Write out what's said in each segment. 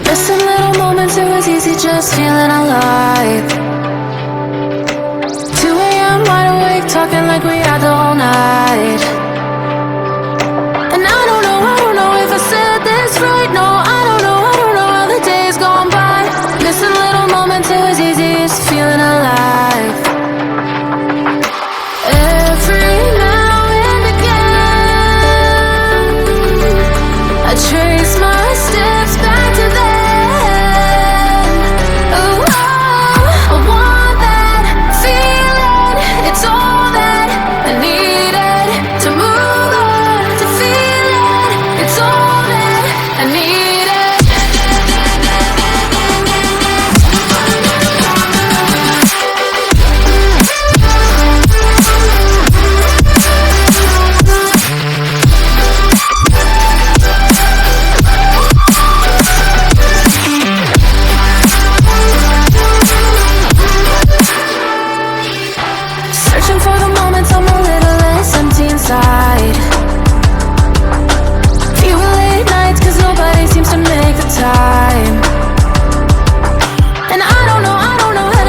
Missing little moments, it was easy just feeling alive. 2 a.m. wide awake, talking like we had the whole night. And I don't know if I said this right. No, I don't know how the days gone by. Missing little moments, it was easy just feeling alive. Every now and again, I trace my steps back to then. Oh, I want that feeling. It's all that I needed to move on, to feel it. It's all that I needed. Searching for the moments I'm a little less empty inside. Fewer late nights cause nobody seems to make the time. And I don't know how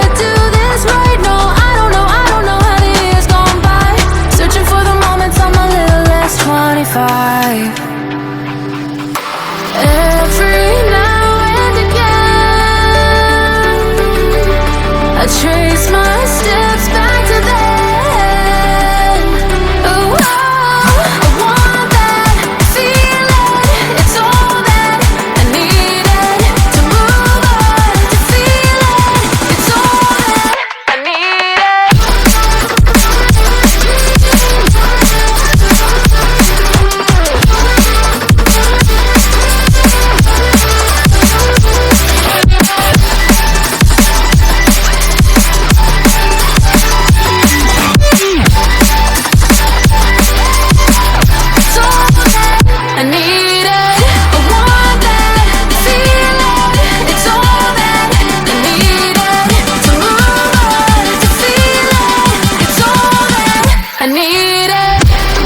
to do this right. No, I don't know how the years gone by. Searching for the moments I'm a little less 25. Every now and again, I trace my steps back to then. Oh, I want that feeling. It's all that I needed to move on, to feel it. It's all that I needed. It's all that I needed. I want that feeling. It's all that I needed to move on, to feel it. It's all that I needed. To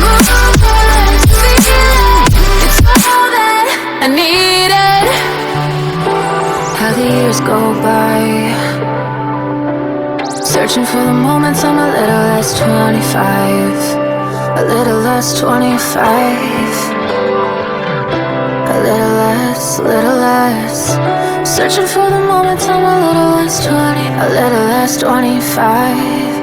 move on, to feel it. It's all that I needed. How the years go by, searching for the moments I'm a little less 25. A little less 25. A little less. Searching for the moments I'm a little less 20. A little less 25.